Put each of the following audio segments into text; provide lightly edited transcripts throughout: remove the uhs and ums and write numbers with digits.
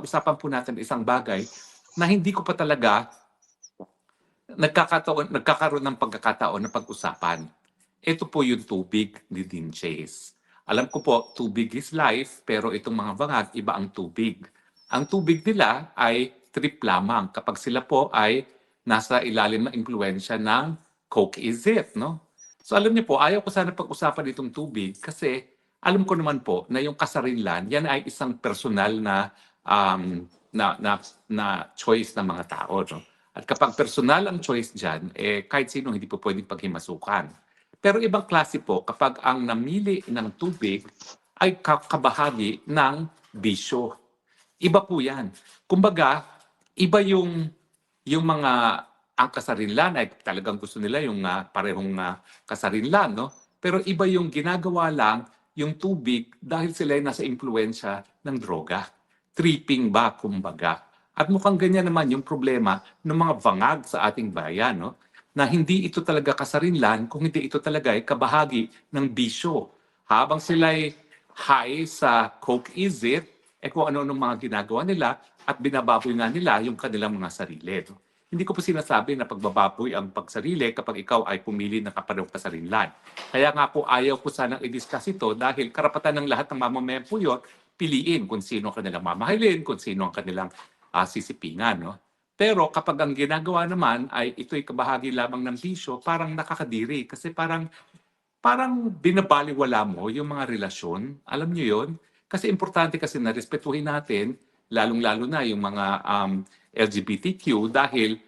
usapan po natin isang bagay na hindi ko pa talaga nagkakaroon ng pagkakataon na pag-usapan. Ito po yung tubig ni Dean Chase. Alam ko po, tubig is life, pero itong mga bangag, iba ang tubig. Ang tubig nila ay trip lamang kapag sila po ay nasa ilalim ng impluensya ng Coke is it, no? So alam niyo po, ayaw ko sana pag-usapan itong tubig kasi alam ko naman po na yung kasarinlan, yan ay isang personal na na choice ng mga tao, no? At kapag personal ang choice dyan, kahit sino hindi po pwedeng paghimasukan. Pero ibang klase po kapag ang namili ng tubig ay kabahagi ng bisyo. Iba po yan. Kumbaga, iba yung mga ang kasarinlan ay talagang gusto nila yung parehong kasarinlan, no? Pero iba yung ginagawa lang yung tubig dahil sila ay nasa impluensya ng droga. Tripping ba, kumbaga. At mukhang ganyan naman yung problema ng mga bangag sa ating bayan, no? Na hindi ito talaga kasarinlan, kung hindi ito talaga ay kabahagi ng bisyo. Habang sila'y high sa Coke is it, kung ano-ano mga ginagawa nila at binababoy nga nila yung kanilang mga sarili. No? Hindi ko po sinasabi na pagbababoy ang pagsarili kapag ikaw ay pumili ng kaparehong kasarinlan. Kaya nga po ayaw ko sanang i-discuss ito dahil karapatan ng lahat ng mamamayan po yun, piliin kung sino ang kanilang mamahalin, kung sino ang kanilang sisipingan. No? Pero kapag ang ginagawa naman ay ito'y kabahagi lamang ng bisyo, parang nakakadiri kasi parang binabaliwala mo yung mga relasyon. Alam niyo yon? Kasi importante kasi na respetuhin natin, lalong-lalo na yung mga LGBTQ dahil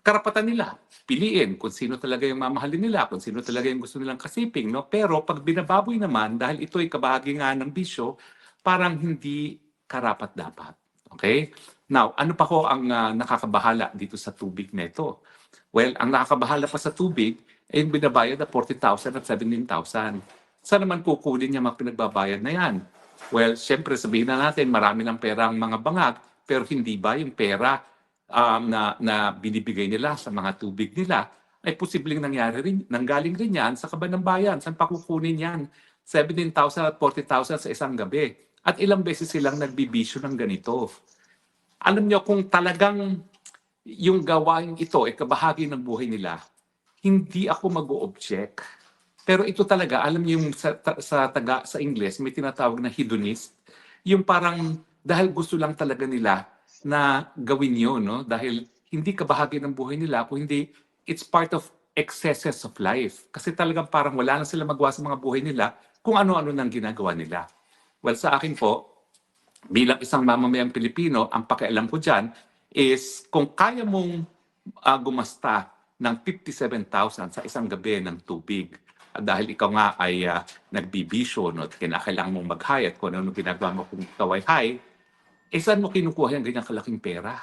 karapatan nila piliin kung sino talaga yung mamahalin nila, kung sino talaga yung gusto nilang kasiping. No? Pero pag binababoy naman, dahil ito ay kabahagi nga ng bisyo, parang hindi karapat-dapat. Okay? Now, ano pa ko ang nakakabahala dito sa tubig na ito? Well, ang nakakabahala pa sa tubig ay yung binabayad na 40,000 at 17,000. Saan naman kukunin niya mga pinagbabayad na yan? Well, syempre sabihin na natin marami ng pera ang mga bangag, pero hindi ba yung pera na binibigay nila sa mga tubig nila ay posibleng nanggaling rin yan sa kaban ng bayan. Saan pa kukunin yan? 17,000 at 40,000 sa isang gabi. At ilang beses silang nagbibisyo ng ganito. Alam niyo, kung talagang yung gawain ito ay kabahagi ng buhay nila, hindi ako mag-o-object. Pero ito talaga, alam niyo yung sa English, may tinatawag na hedonist. Yung parang dahil gusto lang talaga nila na gawin yun, no? Dahil hindi kabahagi ng buhay nila, kung hindi, it's part of excesses of life. Kasi talagang parang wala na sila magawa sa mga buhay nila kung ano-ano nang ginagawa nila. Well, sa akin po, bilang isang mamamayang Pilipino, ang pakialam ko dyan is kung kaya mong gumasta ng 57,000 sa isang gabi ng tubig, dahil ikaw nga ay nagbibisyo, no, at kinakailangan mong mag-high at kung ano ginagawa mo kung ikaw ay high, saan mo kinukuha yung ganyang kalaking pera?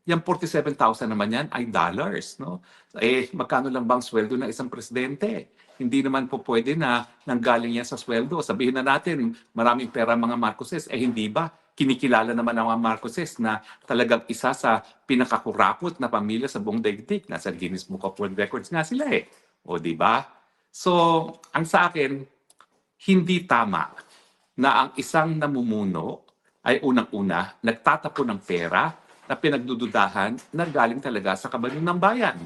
Yung 47,000 naman yan ay dollars. No? Magkano lang bang sweldo ng isang presidente? Hindi naman po pwede na nanggaling yan sa sweldo. Sabihin na natin, maraming pera mga Marcoses. Hindi ba? Kinikilala naman ng mga Marcoses na talagang isa sa pinakakurapot na pamilya sa buong daigdig. Nasa Guinness Book of World Records nga sila eh. O di ba? So, ang sa akin, hindi tama na ang isang namumuno ay unang-una nagtatapon ng pera na pinagdududahan na galing talaga sa kabanon ng bayan.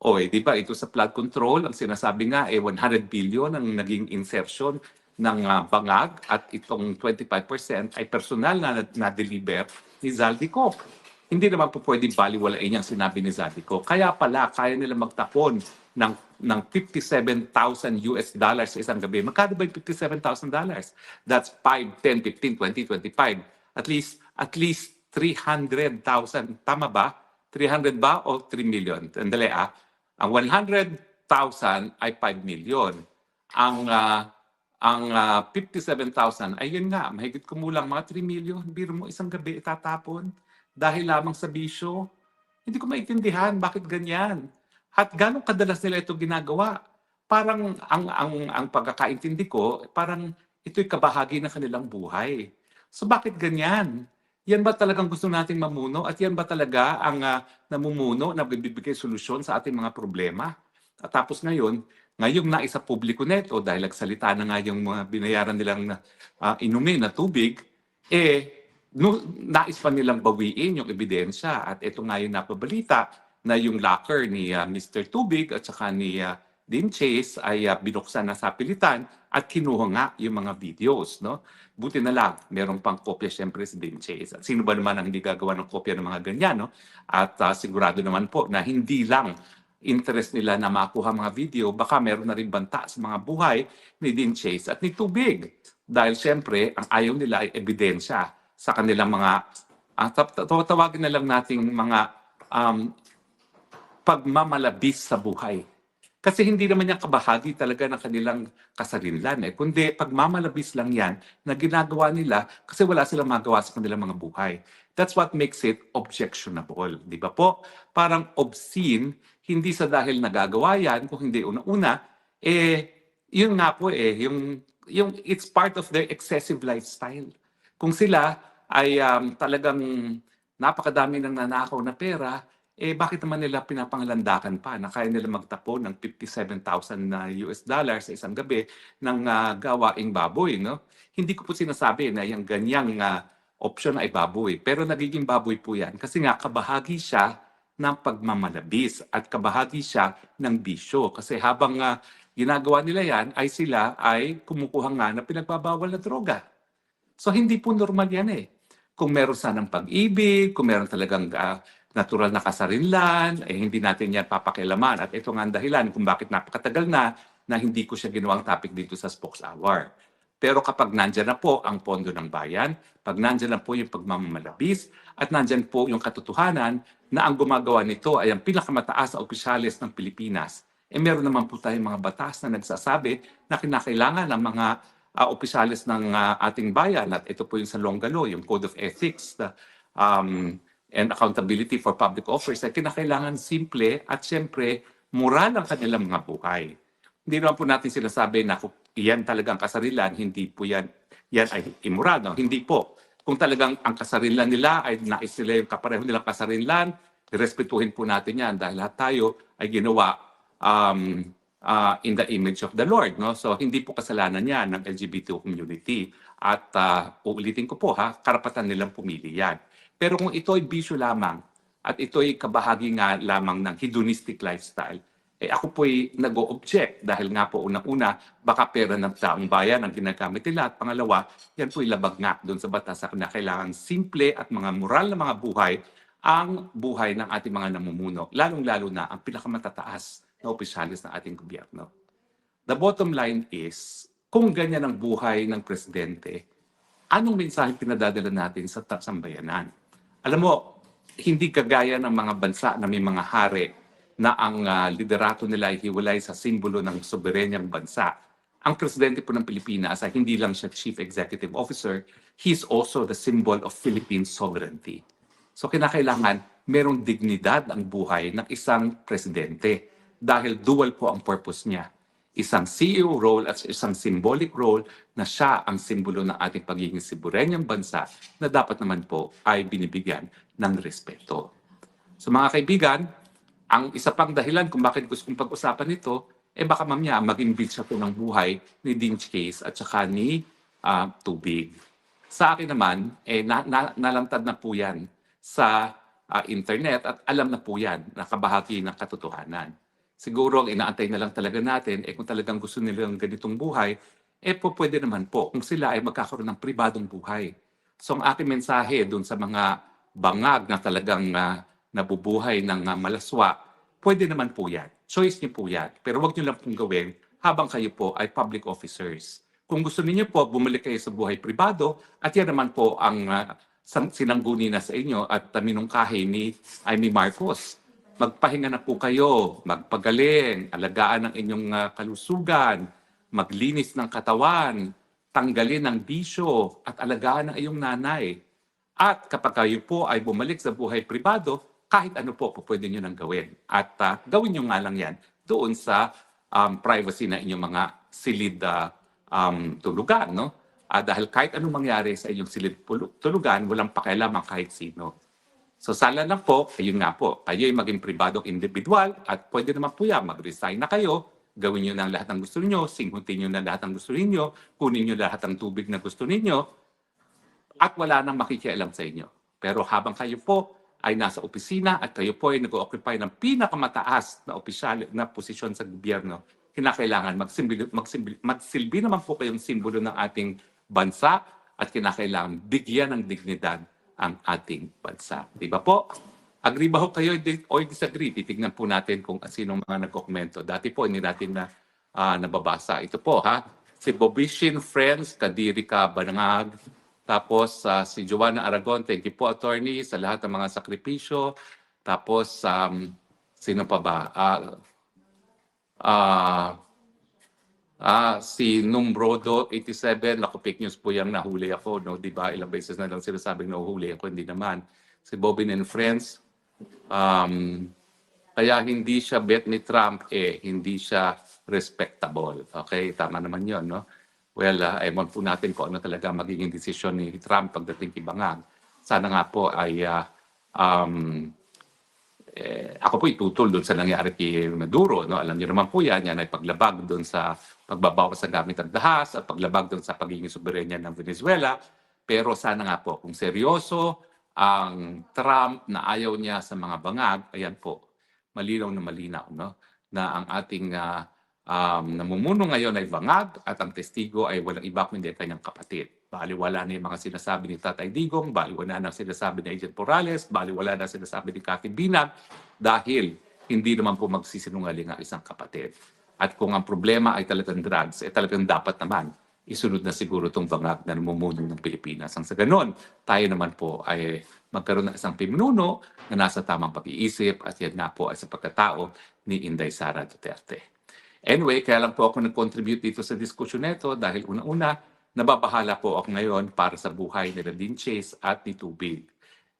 O di ba ito sa flood control, ang sinasabi nga 100 billion ang naging insertion ng bangag at itong 25% ay personal na-deliver ni Zaldico. Hindi naman po pwedeng baliwalain yung sinabi ni Zaldico. Kaya pala, kaya nila magtapon ng 57,000 US dollars sa isang gabi. Magkano ba yung 57,000 dollars? That's 5, 10, 15, 20, 25. At least 300,000. Tama ba? 300 ba o 3 million? Andali Ang 100,000 ay 5 million. Ang 57,000 ay yun nga, mahigit kumulang mga 3 million. Biro mo isang gabi itatapon dahil lamang sa bisyo. Hindi ko maintindihan bakit ganyan. At gano'ng kadalas nila ito ginagawa? Parang ang pagkakaintindi ko, parang ito'y kabahagi ng kanilang buhay. So bakit ganyan? Yan ba talagang gusto nating mamuno? At yan ba talaga ang namumuno na bibigay solusyon sa ating mga problema? At tapos ngayong naisa publiko neto dahil nagsalita na nga yung mga binayaran nilang inumin na tubig, nais pa nilang bawiin yung ebidensya at ito nga yung napabalita na yung locker ni Mr. Tubig at saka ni Dean Chase ay binuksan na sa pilitan at kinuha nga yung mga videos. No? Buti na lang, meron pang kopya siyempre si Dean Chase. At sino ba naman ang hindi gagawa ng kopya ng mga ganyan? No? At sigurado naman po na hindi lang interest nila na makuha mga video, baka meron na rin banta sa mga buhay ni Dean Chase at ni Tubig. Dahil siyempre, ang ayaw nila ay ebidensya sa kanilang mga, tawagin na lang nating mga pagmamalabis sa buhay. Kasi hindi naman yan kabahagi talaga ng kanilang kasarinlan. Kundi pagmamalabis lang yan na ginagawa nila kasi wala silang magawa sa kanilang mga buhay. That's what makes it objectionable. Di ba po? Parang obscene, hindi sa dahil nagagawa yan, kung hindi una-una, yun nga po yung it's part of their excessive lifestyle. Kung sila ay talagang napakadami ng nanakaw na pera, bakit naman nila pinapangalandakan pa na kaya nila magtapon ng $57,000 na US dollars sa isang gabi ng gawaing baboy, no? Hindi ko po sinasabi na yung ganyang option ay baboy, pero nagiging baboy po yan kasi nga kabahagi siya ng pagmamalabis at kabahagi siya ng bisyo. Kasi habang ginagawa nila yan, ay sila ay kumukuha nga na pinagbabawal na droga. So hindi po normal yan Kung meron sanang pag-ibig, kung meron talagang natural na kasarinlan, hindi natin yan papakialaman. At ito nga ang dahilan kung bakit napakatagal na hindi ko siya ginawang topic dito sa Spokes Hour. Pero kapag nandyan na po ang pondo ng bayan, pag nandyan na po yung pagmamamalabis, at nandyan po yung katotohanan na ang gumagawa nito ay ang pinakamataas na opisyalis ng Pilipinas, meron naman po tayong mga batas na nagsasabi na kinakailangan ng mga opisyalis ng ating bayan, at ito po yung sa Longalo, yung Code of Ethics and Accountability for Public Office, ay kinakailangan simple at siyempre moral ang kanilang mga buhay. Hindi naman po natin sinasabi na kung iyan talagang kasarilan, hindi po yan ay immoral. No? Hindi po. Kung talagang ang kasarilan nila ay nais nila yung kapareho nilang kasarilan, respetuhin po natin yan dahil lahat tayo ay ginawa in the image of the Lord. No? So hindi po kasalanan yan ng LGBT community. At uulitin ko po karapatan nilang pumili yan. Pero kung ito ay bisyo lamang at ito ay kabahagi nga lamang ng hedonistic lifestyle, ako po'y nag-o-object dahil nga po unang-una, baka pera ng taong bayan ang ginagamit nila. At pangalawa, yan po'y labag nga doon sa batas na kailangan simple at mga moral na mga buhay ang buhay ng ating mga namumuno, lalong-lalo na ang pinakamatataas na opisyalis ng ating gobyerno. The bottom line is, kung ganyan ang buhay ng presidente, anong mensahe pinadadala natin sa sambayanan? Alam mo, hindi kagaya ng mga bansa na may mga hari na ang liderato nila ay hiwalay sa simbolo ng soberenyang bansa. Ang presidente po ng Pilipinas ay hindi lang siya chief executive officer, he is also the symbol of Philippine sovereignty. So kinakailangan merong dignidad ang buhay ng isang presidente dahil dual po ang purpose niya. Isang CEO role at isang symbolic role na siya ang simbolo ng ating pagiging soberenyang bansa na dapat naman po ay binibigyan ng respeto. So mga kaibigan, ang isa pang dahilan kung bakit gusto kong pag-usapan ito, baka mamaya maging bitsa po ng buhay ni Dean Chase at saka ni Tubig. Sa akin naman, nalantad na po yan sa internet at alam na po yan, nakabahagi ng katotohanan. Siguro ang inaantay na lang talaga natin, kung talagang gusto nilang ganitong buhay, pwede naman po kung sila ay magkakaroon ng pribadong buhay. So ang aking mensahe doon sa mga bangag na talagang nabubuhay ng malaswa, pwede naman po yan. Choice niyo po yan. Pero wag niyo lang pong gawin habang kayo po ay public officers. Kung gusto niyo po, bumalik kayo sa buhay pribado at yan naman po ang sinangguni na sa inyo at minungkahi ni Amy Marcos. Magpahinga na po kayo, magpagaling, alagaan ang inyong kalusugan, maglinis ng katawan, tanggalin ang bisyo at alagaan ang iyong nanay. At kapag kayo po ay bumalik sa buhay pribado, kahit ano po pwede nyo nang gawin. At gawin nyo nga lang yan doon sa privacy na inyong mga silid tulugan. No? Dahil kahit anong mangyari sa inyong silid tulugan, walang pakialam ang kahit sino. So sana lang po, ayun nga po, kayo ay maging pribadong individual at pwede naman po yan, mag-resign na kayo, gawin nyo na lahat ng gusto niyo, singhutin nyo na lahat ng gusto niyo, kunin nyo lahat ng tubig na gusto niyo, at wala nang makikialam sa inyo. Pero habang kayo po ay nasa opisina at kayo po ay nag-occupy ng pinakamataas na opisyal na posisyon sa gobyerno, kinakailangan magsilbi naman po kayong simbolo ng ating bansa at kinakailangan bigyan ng dignidad ang ating bansa. Di ba po? Agree ba ho kayo o disagree? Titignan po natin kung sino mga nagkokomento. Dati po, hindi natin na nababasa. Ito po, ha? Si Bobishin Friends, Kadiri ka Banangag. Tapos si Joanna Aragon, thank you po, attorney, sa lahat ng mga sakripisyo. Tapos, sino pa ba? Si Numbrodo 87, naku, fake news po yung nahuli ako, no? Di ba? Ilang beses na lang sinasabing nahuhuli ako, hindi naman. Si Bobin and Friends, kaya hindi siya bet ni Trump, hindi siya respectable. Okay, tama naman yun, no? Well, ewan po natin kung ano talaga magiging desisyon ni Trump pagdating kay Bangag. Sana nga po ay ako po itutol doon sa nangyari kay Maduro. No? Alam niyo naman po yan ay paglabag doon sa pagbabawas sa gamit ng dahas at paglabag doon sa pagiging soberenya ng Venezuela. Pero sana nga po, kung seryoso ang Trump na ayaw niya sa mga bangag, ayan po, malinaw na malinaw, no? Na ang ating namumuno ngayon ay bangag at ang testigo ay walang iba kundi ang kanyang kapatid. Baliwala na yung mga sinasabi ni Tatay Digong, baliwala na sinasabi ni Agent Morales, baliwala na sinasabi ni Cathy Binag, dahil hindi naman po magsisinungaling ang isang kapatid. At kung ang problema ay talagang drugs, talagang dapat naman isunod na siguro itong bangag na namumuno ng Pilipinas. Ang sa ganon, tayo naman po ay magkaroon ng isang pinuno na nasa tamang pag-iisip at yan nga po ay sa pagkatao ni Inday Sara Duterte. Anyway, kaya lang po ako nag-contribute dito sa diskusyon nito dahil una-una, nababahala po ako ngayon para sa buhay ni Nadine Chase at ni Tubig.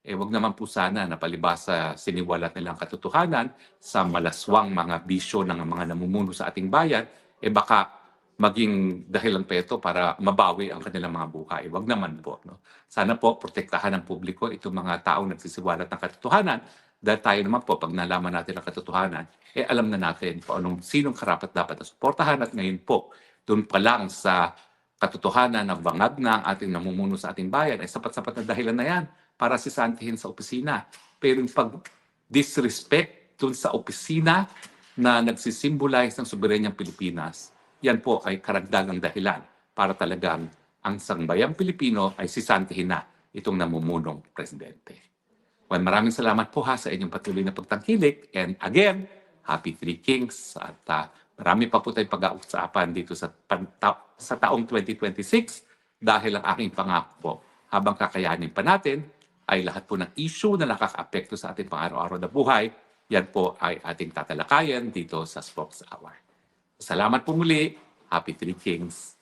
Wag naman po sana na palibasa siniwalat nilang katotohanan sa malaswang mga bisyo ng mga namumuno sa ating bayan, baka maging dahilan pa ito para mabawi ang kanilang mga buhay. Wag naman po. No? Sana po protektahan ng publiko itong mga taong nagsisiwalat ng katotohanan dahil tayo naman po, pag nalaman natin ang katotohanan, alam na natin kung sinong karapat dapat na suportahan at ngayon po, doon pa lang sa katotohanan na bangag na ang ating namumuno sa ating bayan, ay sapat-sapat na dahilan na yan para sisantihin sa opisina. Pero yung pag-disrespect doon sa opisina na nagsisimbolize ng soberenyang Pilipinas, yan po ay karagdagang dahilan para talagang ang sangbayang Pilipino ay sisantihin na itong namumunong presidente. Well, maraming salamat po sa inyong patuloy na pagtangkilik. And again, Happy Three Kings. At marami pa po tayong pag-uusapan dito sa taong 2026 dahil ang aking pangako po, habang kakayanin pa natin, ay lahat po ng issue na nakaka-apekto sa ating pang-araw-araw na buhay, yan po ay ating tatalakayan dito sa Spokes Hour. Salamat po muli. Happy Three Kings.